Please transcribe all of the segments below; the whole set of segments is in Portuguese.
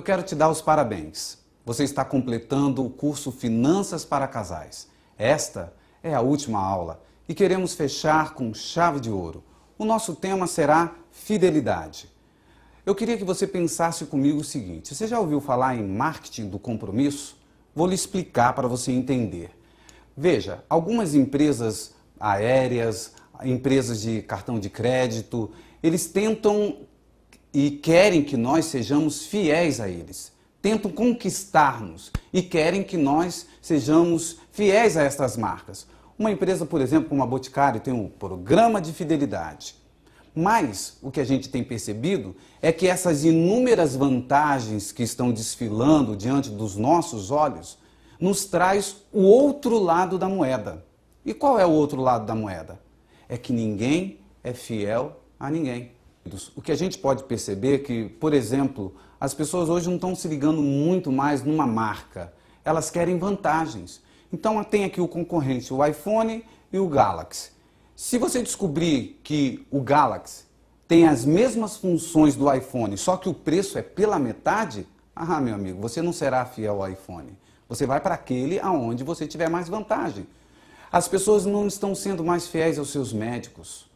Eu quero te dar os parabéns. Você está completando o curso Finanças para Casais. Esta é a última aula e queremos fechar com chave de ouro. O nosso tema será fidelidade. Eu queria que você pensasse comigo o seguinte: você já ouviu falar em marketing do compromisso? Vou lhe explicar para você entender. Veja, algumas empresas aéreas, empresas de cartão de crédito, eles tentam e querem que nós sejamos fiéis a eles. Tentam conquistar-nos e querem que nós sejamos fiéis a estas marcas. Uma empresa, por exemplo, como a Boticário, tem um programa de fidelidade. Mas o que a gente tem percebido é que essas inúmeras vantagens que estão desfilando diante dos nossos olhos nos traz o outro lado da moeda. E qual é o outro lado da moeda? É que ninguém é fiel a ninguém. O que a gente pode perceber é que, por exemplo, as pessoas hoje não estão se ligando muito mais numa marca. Elas querem vantagens. Então tem aqui o concorrente, o iPhone e o Galaxy. Se você descobrir que o Galaxy tem as mesmas funções do iPhone, só que o preço é pela metade, meu amigo, você não será fiel ao iPhone. Você vai para aquele aonde você tiver mais vantagem. As pessoas não estão sendo mais fiéis aos seus médicos.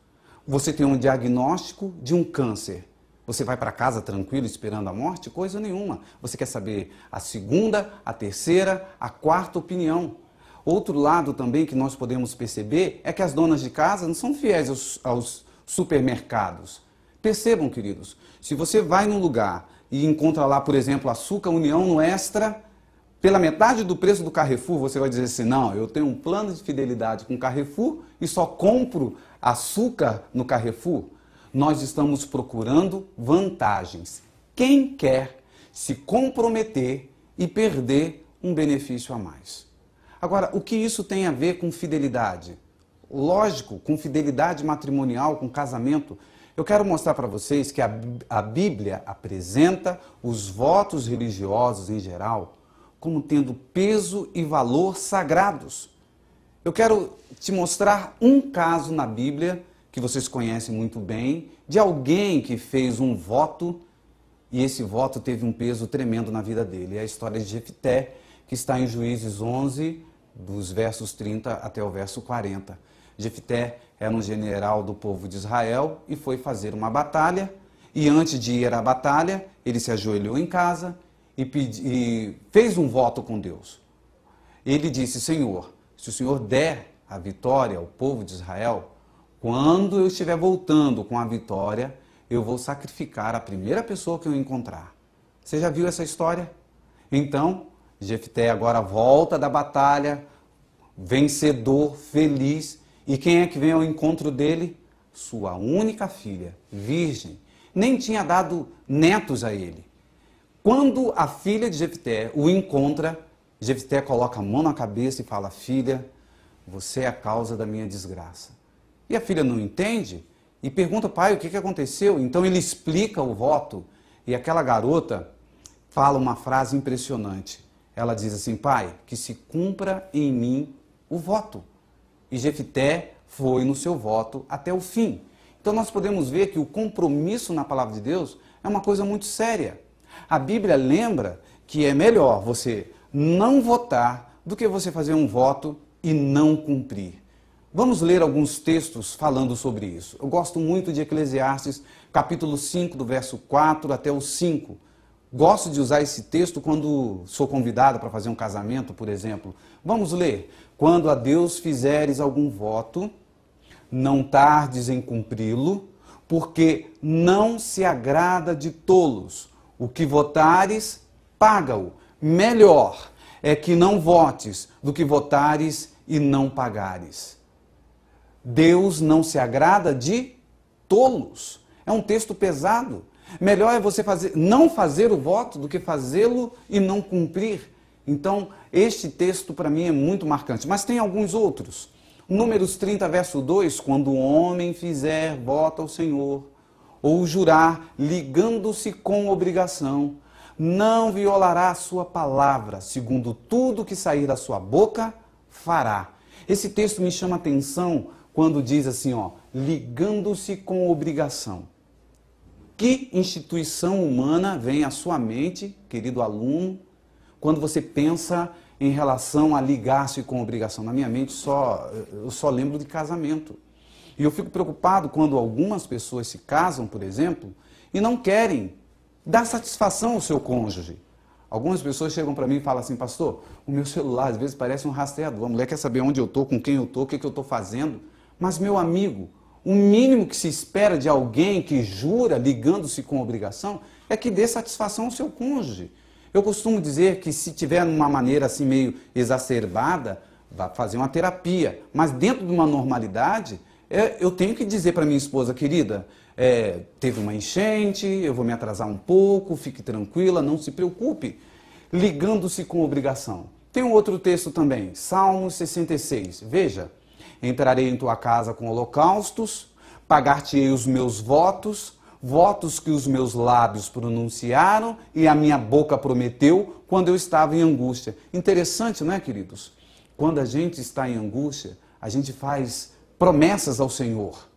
Você tem um diagnóstico de um câncer. Você vai para casa tranquilo esperando a morte? Coisa nenhuma. Você quer saber a segunda, a terceira, a quarta opinião. Outro lado também que nós podemos perceber é que as donas de casa não são fiéis aos supermercados. Percebam, queridos, se você vai num lugar e encontra lá, por exemplo, açúcar União no Extra, pela metade do preço do Carrefour, você vai dizer assim: não, eu tenho um plano de fidelidade com o Carrefour e só compro açúcar no Carrefour. Nós estamos procurando vantagens. Quem quer se comprometer e perder um benefício a mais? Agora, o que isso tem a ver com fidelidade? Lógico, com fidelidade matrimonial, com casamento. Eu quero mostrar para vocês que a Bíblia apresenta os votos religiosos em geral como tendo peso e valor sagrados. Eu quero te mostrar um caso na Bíblia, que vocês conhecem muito bem, de alguém que fez um voto e esse voto teve um peso tremendo na vida dele. É a história de Jefté, que está em Juízes 11, dos versos 30 até o verso 40. Jefté era um general do povo de Israel e foi fazer uma batalha. E antes de ir à batalha, ele se ajoelhou em casa e fez um voto com Deus. Ele disse: Senhor, se o Senhor der a vitória ao povo de Israel, quando eu estiver voltando com a vitória, eu vou sacrificar a primeira pessoa que eu encontrar. Você já viu essa história? Então, Jefté agora volta da batalha, vencedor, feliz. E quem é que vem ao encontro dele? Sua única filha, virgem. Nem tinha dado netos a ele. Quando a filha de Jefté o encontra, Jefté coloca a mão na cabeça e fala: filha, você é a causa da minha desgraça. E a filha não entende e pergunta: pai, o que aconteceu? Então ele explica o voto e aquela garota fala uma frase impressionante. Ela diz assim: pai, que se cumpra em mim o voto. E Jefté foi no seu voto até o fim. Então nós podemos ver que o compromisso na palavra de Deus é uma coisa muito séria. A Bíblia lembra que é melhor você não votar do que você fazer um voto e não cumprir. Vamos ler alguns textos falando sobre isso. Eu gosto muito de Eclesiastes, capítulo 5, do verso 4 até o 5. Gosto de usar esse texto quando sou convidado para fazer um casamento, por exemplo. Vamos ler. Quando a Deus fizeres algum voto, não tardes em cumpri-lo, porque não se agrada de tolos. O que votares, paga-o. Melhor é que não votes do que votares e não pagares. Deus não se agrada de tolos. É um texto pesado. Melhor é você não fazer o voto do que fazê-lo e não cumprir. Então, este texto para mim é muito marcante. Mas tem alguns outros. Números 30, verso 2, quando o homem fizer voto ao Senhor, ou jurar, ligando-se com obrigação, não violará a sua palavra, segundo tudo que sair da sua boca, fará. Esse texto me chama a atenção quando diz assim, ligando-se com obrigação. Que instituição humana vem à sua mente, querido aluno, quando você pensa em relação a ligar-se com obrigação? Na minha mente eu só lembro de casamento. E eu fico preocupado quando algumas pessoas se casam, por exemplo, e não querem dar satisfação ao seu cônjuge. Algumas pessoas chegam para mim e falam assim: pastor, o meu celular às vezes parece um rastreador. A mulher quer saber onde eu estou, com quem eu estou, o que eu estou fazendo. Mas, meu amigo, o mínimo que se espera de alguém que jura ligando-se com obrigação é que dê satisfação ao seu cônjuge. Eu costumo dizer que se tiver uma maneira assim meio exacerbada, vá fazer uma terapia. Mas dentro de uma normalidade, eu tenho que dizer para minha esposa: querida, teve uma enchente, eu vou me atrasar um pouco, fique tranquila, não se preocupe. Ligando-se com obrigação. Tem um outro texto também, Salmos 66. Veja: entrarei em tua casa com holocaustos, pagar-te-ei os meus votos, votos que os meus lábios pronunciaram e a minha boca prometeu quando eu estava em angústia. Interessante, não é, queridos? Quando a gente está em angústia, a gente faz promessas ao Senhor.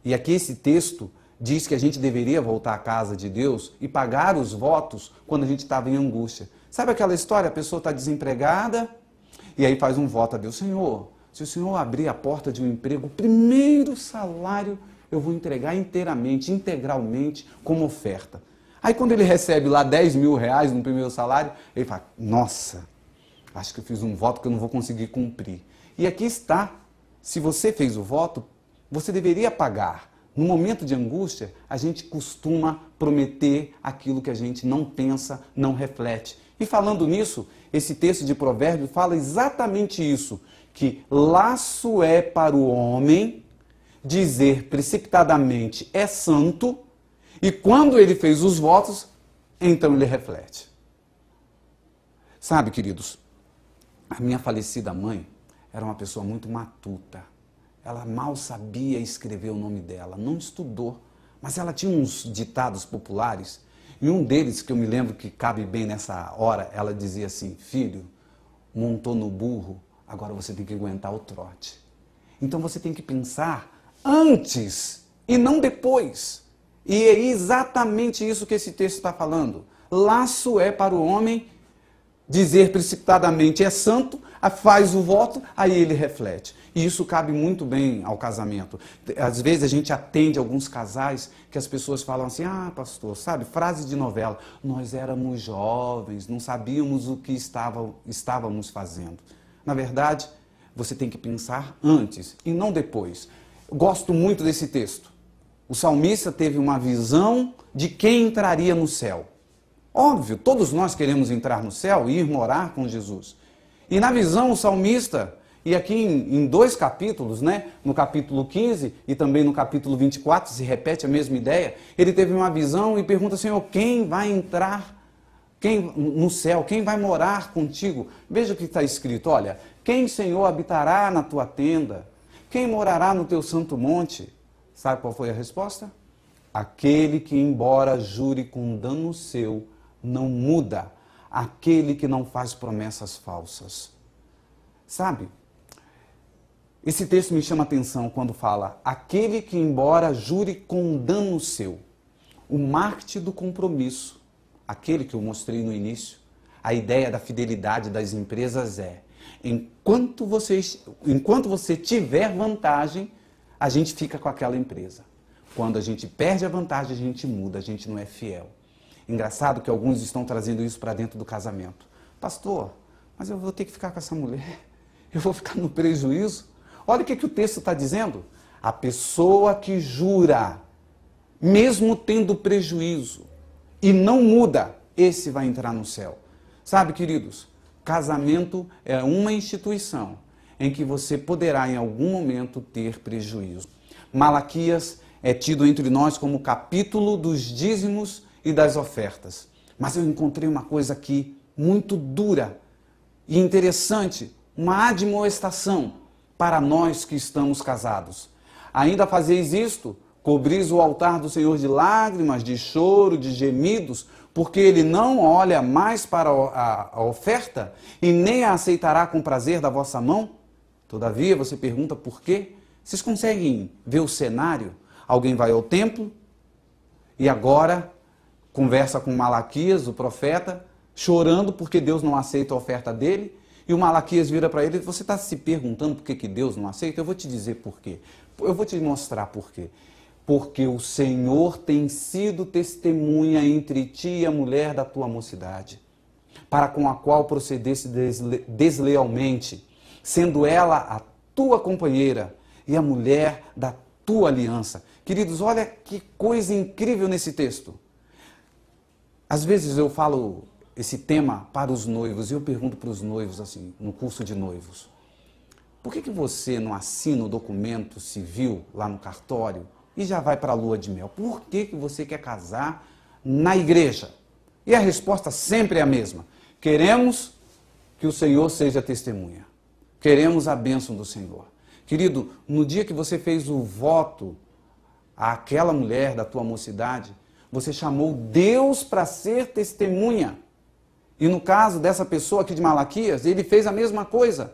E aqui esse texto diz que a gente deveria voltar à casa de Deus e pagar os votos quando a gente estava em angústia. Sabe aquela história? A pessoa está desempregada e aí faz um voto a Deus: Senhor, se o Senhor abrir a porta de um emprego, o primeiro salário eu vou entregar inteiramente, integralmente, como oferta. Aí quando ele recebe lá 10 mil reais no primeiro salário, ele fala: nossa, acho que eu fiz um voto que eu não vou conseguir cumprir. E aqui está: se você fez o voto, você deveria pagar. No momento de angústia, a gente costuma prometer aquilo que a gente não pensa, não reflete. E falando nisso, esse texto de Provérbios fala exatamente isso, que laço é para o homem dizer precipitadamente é santo, e quando ele fez os votos, então ele reflete. Sabe, queridos, a minha falecida mãe era uma pessoa muito matuta. Ela mal sabia escrever o nome dela, não estudou, mas ela tinha uns ditados populares, e um deles que eu me lembro que cabe bem nessa hora, ela dizia assim: filho, montou no burro, agora você tem que aguentar o trote. Então você tem que pensar antes e não depois. E é exatamente isso que esse texto está falando. Laço é para o homem dizer precipitadamente é santo, faz o voto, aí ele reflete. E isso cabe muito bem ao casamento. Às vezes a gente atende alguns casais que as pessoas falam assim: ah, pastor, sabe, frase de novela, nós éramos jovens, não sabíamos o que estávamos fazendo. Na verdade, você tem que pensar antes e não depois. Eu gosto muito desse texto. O salmista teve uma visão de quem entraria no céu. Óbvio, todos nós queremos entrar no céu e ir morar com Jesus. E na visão, o salmista, e aqui em 2 capítulos, né, no capítulo 15 e também no capítulo 24, se repete a mesma ideia, ele teve uma visão e pergunta: Senhor, quem vai entrar no céu? Quem vai morar contigo? Veja o que está escrito: olha, quem, Senhor, habitará na tua tenda? Quem morará no teu santo monte? Sabe qual foi a resposta? Aquele que, embora jure com dano seu, não muda. Aquele que não faz promessas falsas. Sabe? Esse texto me chama a atenção quando fala: aquele que, embora jure com dano seu. O marketing do compromisso, aquele que eu mostrei no início, a ideia da fidelidade das empresas é: enquanto você tiver vantagem, a gente fica com aquela empresa. Quando a gente perde a vantagem, a gente muda, a gente não é fiel. Engraçado que alguns estão trazendo isso para dentro do casamento. Pastor, mas eu vou ter que ficar com essa mulher? Eu vou ficar no prejuízo? Olha o que o texto está dizendo. A pessoa que jura, mesmo tendo prejuízo, e não muda, esse vai entrar no céu. Sabe, queridos, casamento é uma instituição em que você poderá em algum momento ter prejuízo. Malaquias é tido entre nós como o capítulo dos dízimos e das ofertas. Mas eu encontrei uma coisa aqui muito dura e interessante, uma admoestação para nós que estamos casados. Ainda fazeis isto, cobris o altar do Senhor de lágrimas, de choro, de gemidos, porque ele não olha mais para a oferta e nem a aceitará com prazer da vossa mão? Todavia, você pergunta por quê? Vocês conseguem ver o cenário? Alguém vai ao templo e agora conversa com Malaquias, o profeta, chorando porque Deus não aceita a oferta dele. E o Malaquias vira para ele: você está se perguntando por que Deus não aceita? Eu vou te dizer por quê. Eu vou te mostrar por quê. Porque o Senhor tem sido testemunha entre ti e a mulher da tua mocidade, para com a qual procedesse deslealmente, sendo ela a tua companheira e a mulher da tua aliança. Queridos, olha que coisa incrível nesse texto. Às vezes eu falo esse tema para os noivos e eu pergunto para os noivos assim, no curso de noivos: por que você não assina o documento civil lá no cartório e já vai para a lua de mel? Por que você quer casar na igreja? E a resposta sempre é a mesma: queremos que o Senhor seja testemunha. Queremos a bênção do Senhor. Querido, no dia que você fez o voto àquela mulher da tua mocidade, você chamou Deus para ser testemunha. E no caso dessa pessoa aqui de Malaquias, ele fez a mesma coisa.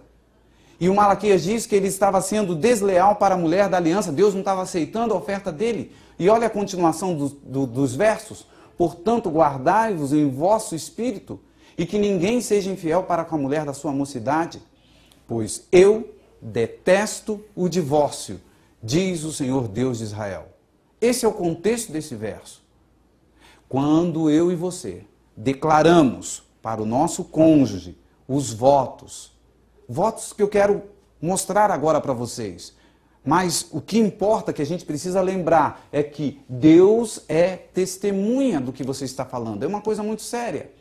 E o Malaquias diz que ele estava sendo desleal para a mulher da aliança. Deus não estava aceitando a oferta dele. E olha a continuação dos versos: portanto, guardai-vos em vosso espírito, e que ninguém seja infiel para com a mulher da sua mocidade, pois eu detesto o divórcio, diz o Senhor Deus de Israel. Esse é o contexto desse verso. Quando eu e você declaramos para o nosso cônjuge os votos que eu quero mostrar agora para vocês, mas o que importa, que a gente precisa lembrar, é que Deus é testemunha do que você está falando. É uma coisa muito séria.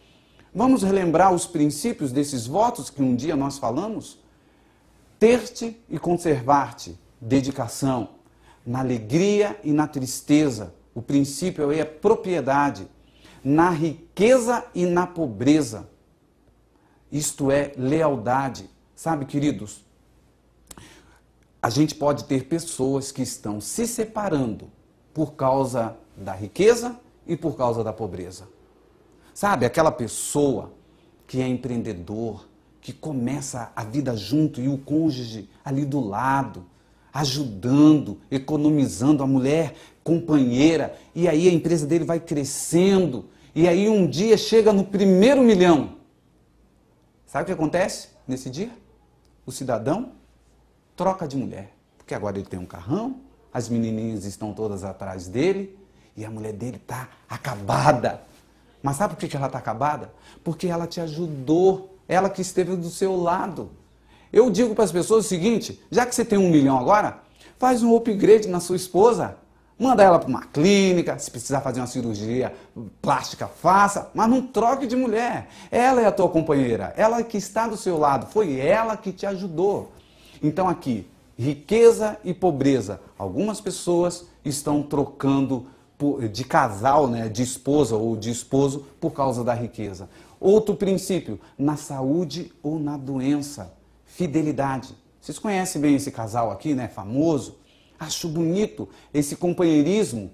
Vamos relembrar os princípios desses votos que um dia nós falamos? Ter-te e conservar-te, dedicação, na alegria e na tristeza. O princípio aí é propriedade, na riqueza e na pobreza. Isto é lealdade. Sabe, queridos, a gente pode ter pessoas que estão se separando por causa da riqueza e por causa da pobreza. Sabe, aquela pessoa que é empreendedor, que começa a vida junto e o cônjuge ali do lado, ajudando, economizando, a mulher companheira, e aí a empresa dele vai crescendo, e aí um dia chega no primeiro milhão. Sabe o que acontece nesse dia? O cidadão troca de mulher, porque agora ele tem um carrão, as menininhas estão todas atrás dele, e a mulher dele está acabada. Mas sabe por que ela está acabada? Porque ela te ajudou, ela que esteve do seu lado. Eu digo para as pessoas o seguinte: já que você tem 1 milhão agora, faz um upgrade na sua esposa. Manda ela para uma clínica, se precisar fazer uma cirurgia plástica, faça, mas não troque de mulher. Ela é a tua companheira, ela que está do seu lado, foi ela que te ajudou. Então aqui, riqueza e pobreza. Algumas pessoas estão trocando de casal, né, de esposa ou de esposo por causa da riqueza. Outro princípio, na saúde ou na doença, fidelidade. Vocês conhecem bem esse casal aqui, né, famoso? Acho bonito esse companheirismo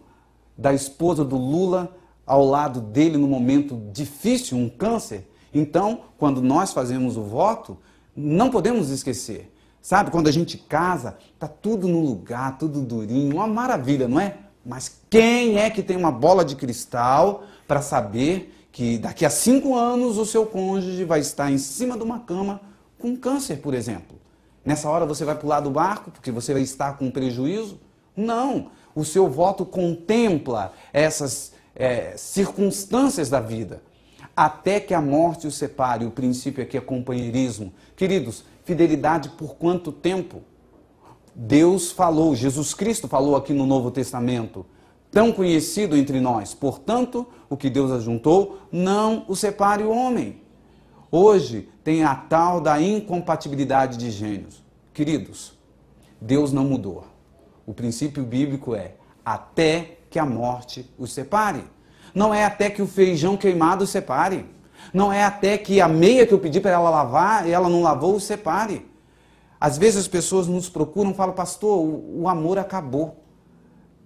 da esposa do Lula ao lado dele no momento difícil, um câncer. Então, quando nós fazemos o voto, não podemos esquecer. Sabe, quando a gente casa, tá tudo no lugar, tudo durinho, uma maravilha, não é? Mas quem é que tem uma bola de cristal para saber que daqui a 5 anos o seu cônjuge vai estar em cima de uma cama com câncer, por exemplo? Nessa hora você vai pular do barco porque você vai estar com prejuízo? Não, o seu voto contempla essas circunstâncias da vida. Até que a morte os separe. O princípio aqui é companheirismo. Queridos, fidelidade por quanto tempo? Deus falou, Jesus Cristo falou aqui no Novo Testamento, tão conhecido entre nós. Portanto, o que Deus ajuntou, não o separe o homem. Hoje tem a tal da incompatibilidade de gênios. Queridos, Deus não mudou. O princípio bíblico é até que a morte os separe. Não é até que o feijão queimado os separe. Não é até que a meia que eu pedi para ela lavar e ela não lavou os separe. Às vezes as pessoas nos procuram e falam: pastor, o amor acabou.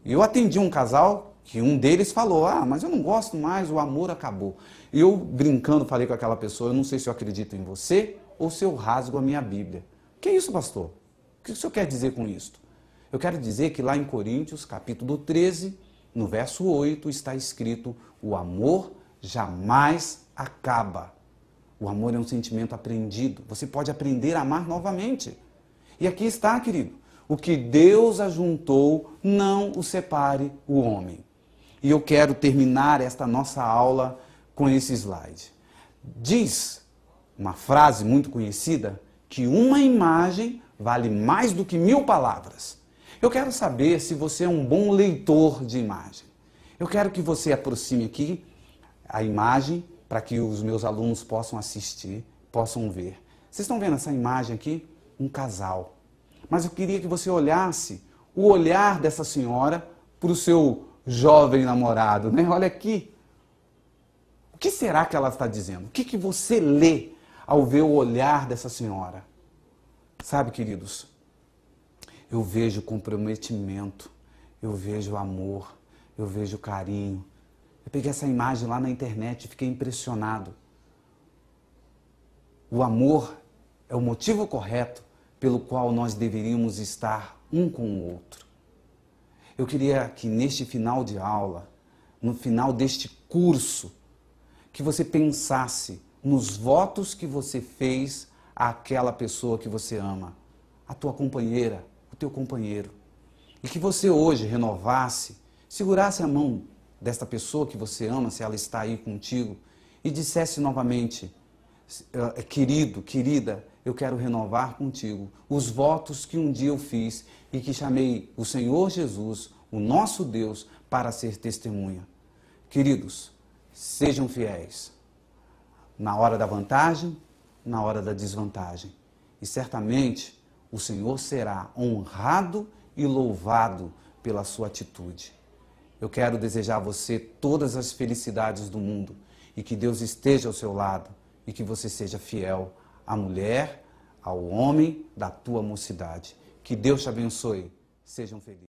Eu atendi um casal que um deles falou: mas eu não gosto mais, o amor acabou. E eu, brincando, falei com aquela pessoa: eu não sei se eu acredito em você ou se eu rasgo a minha Bíblia. Que isso, pastor? O que o senhor quer dizer com isso? Eu quero dizer que lá em Coríntios, capítulo 13, No verso 8 está escrito: o amor jamais acaba. O amor é um sentimento aprendido. Você pode aprender a amar novamente. E aqui está, querido: o que Deus ajuntou, não o separe o homem. E eu quero terminar esta nossa aula com esse slide. Diz uma frase muito conhecida que uma imagem vale mais do que 1000 palavras. Eu quero saber se você é um bom leitor de imagem. Eu quero que você aproxime aqui a imagem para que os meus alunos possam assistir, possam ver. Vocês estão vendo essa imagem aqui? Um casal. Mas eu queria que você olhasse o olhar dessa senhora para o seu jovem namorado, né? Olha aqui. O que será que ela está dizendo? O que você lê ao ver o olhar dessa senhora? Sabe, queridos, eu vejo comprometimento, eu vejo amor, eu vejo carinho. Eu peguei essa imagem lá na internet e fiquei impressionado. O amor é o motivo correto pelo qual nós deveríamos estar um com o outro. Eu queria que neste final de aula, no final deste curso, que você pensasse nos votos que você fez àquela pessoa que você ama, a tua companheira, o teu companheiro. E que você hoje renovasse, segurasse a mão desta pessoa que você ama, se ela está aí contigo, e dissesse novamente: querido, querida, eu quero renovar contigo os votos que um dia eu fiz e que chamei o Senhor Jesus, o nosso Deus, para ser testemunha. Queridos, sejam fiéis na hora da vantagem, na hora da desvantagem. E certamente o Senhor será honrado e louvado pela sua atitude. Eu quero desejar a você todas as felicidades do mundo e que Deus esteja ao seu lado e que você seja fiel à mulher, ao homem da tua mocidade. Que Deus te abençoe. Sejam felizes.